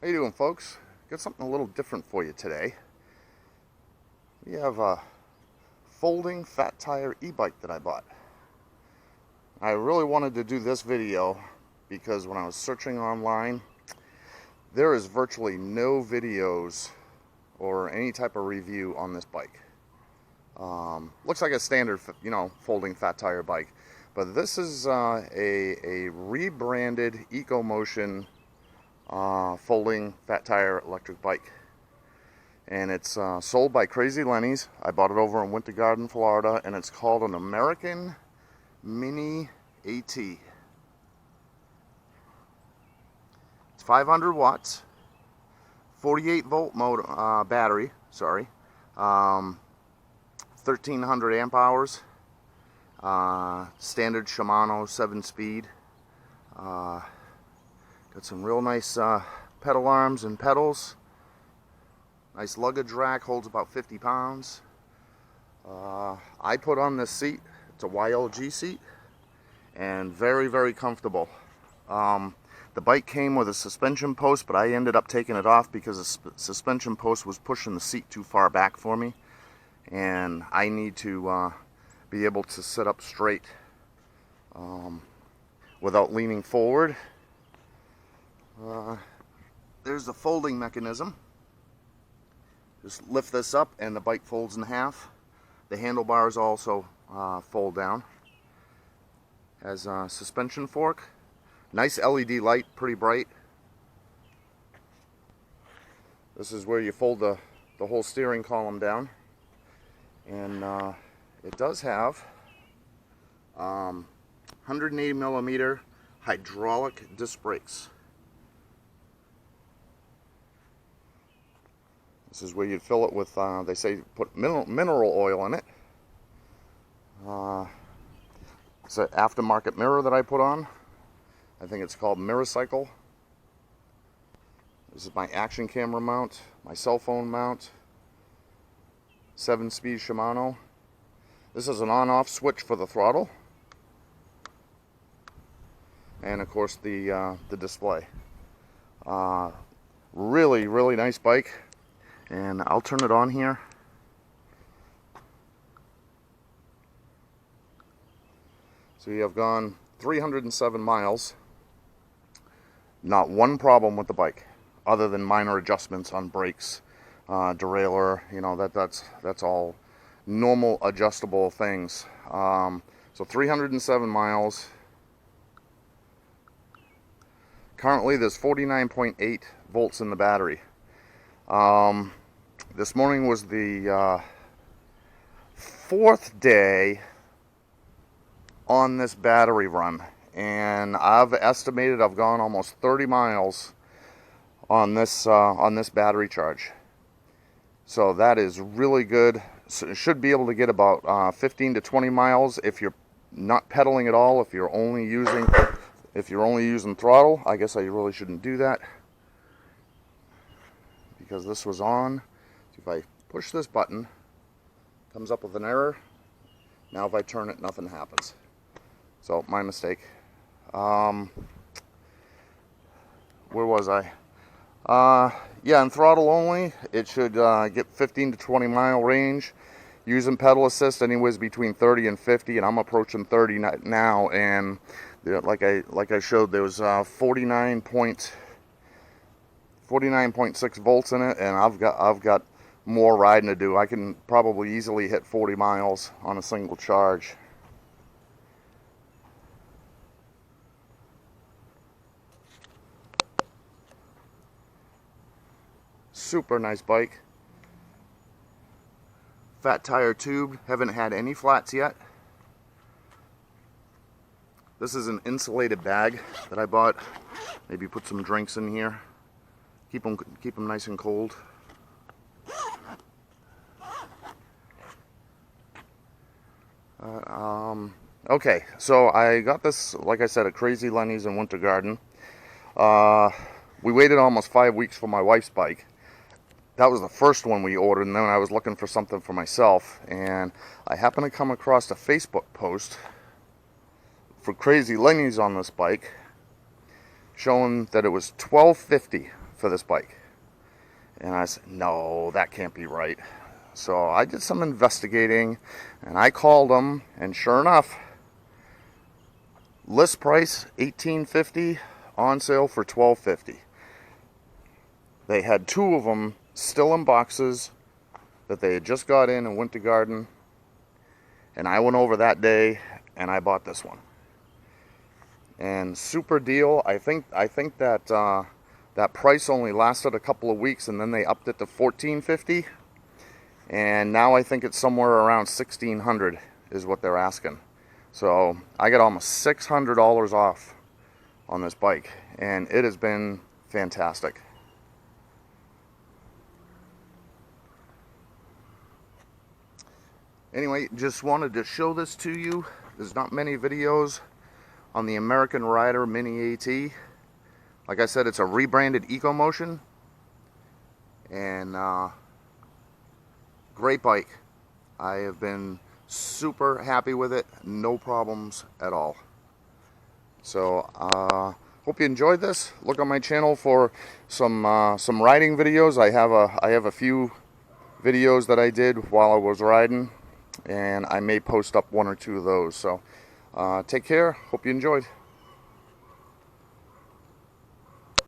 How you doing, folks? Got something a little different for you today. We have a folding fat tire e-bike that I bought. I really wanted to do this video because when I was searching online, there is virtually no videos or any type of review on this bike. Looks like a standard, folding fat tire bike, but this is a rebranded Ecomotion folding fat tire electric bike, and it's sold by Crazy Lenny's. I bought it over in Winter Garden, Florida, and it's called an American Mini AT. It's 500 watts, 48 volt motor, battery, 1300 amp hours, standard Shimano 7-speed. Got some real nice pedal arms and pedals. Nice luggage rack, holds about 50 pounds. I put on this seat. It's a YLG seat, and very, very comfortable. The bike came with a suspension post, but I ended up taking it off because the suspension post was pushing the seat too far back for me, and I need to be able to sit up straight without leaning forward. There's the folding mechanism. Just lift this up and the bike folds in half. The handlebars also fold down. Has a suspension fork. Nice LED light, pretty bright. This is where you fold the whole steering column down. And it does have 180 millimeter hydraulic disc brakes. This is where you'd fill it with, they say put mineral oil in it. It's an aftermarket mirror that I put on. I think it's called Mirror Cycle. This is my action camera mount, my cell phone mount, 7-speed Shimano. This is an on-off switch for the throttle. And of course the display. Really, really nice bike. And I'll turn it on here. So you have gone 307 miles. Not one problem with the bike, other than minor adjustments on brakes, derailleur. That's all normal adjustable things. So 307 miles. Currently, there's 49.8 volts in the battery. This morning was the fourth day on this battery run, and I've estimated I've gone almost 30 miles on this battery charge. So that is really good. So you should be able to get about 15 to 20 miles if you're not pedaling at all. If you're only using throttle, I guess I really shouldn't do that, because this was on. If I push this button, it comes up with an error. Now if I turn it, nothing happens. So my mistake. Where was I? Yeah, in throttle only, it should get 15 to 20 mile range. Using pedal assist, anyways between 30 and 50, and I'm approaching 30 now. And like I showed, there was 49.6 volts in it, and I've got more riding to do. I can probably easily hit 40 miles on a single charge. Super nice bike. Fat tire tube. Haven't had any flats yet. This is an insulated bag that I bought. Maybe put some drinks in here. Keep them nice and cold. Okay, so I got this, like I said, at Crazy Lenny's in Winter Garden. We waited almost 5 weeks for my wife's bike. That was the first one we ordered, and then I was looking for something for myself, and I happened to come across a Facebook post for Crazy Lenny's on this bike, showing that it was $12.50 for this bike. And I said, no, that can't be right. So I did some investigating, and I called them, and sure enough, list price $18.50, on sale for $12.50. They had two of them still in boxes that they had just got in Winter Garden, and I went over that day and I bought this one. And super deal. I think that that price only lasted a couple of weeks, and then they upped it to $14.50, and now I think it's somewhere around $1,600 is what they're asking. So I got almost $600 off on this bike, and it has been fantastic. Anyway, just wanted to show this to you. There's not many videos on the American Rider Mini AT. Like I said, it's a rebranded Ecomotion, and great bike. I have been super happy with it, no problems at all. So hope you enjoyed this. Look on my channel for some riding videos. I have a few videos that I did while I was riding, and I may post up one or two of those. So take care. Hope you enjoyed.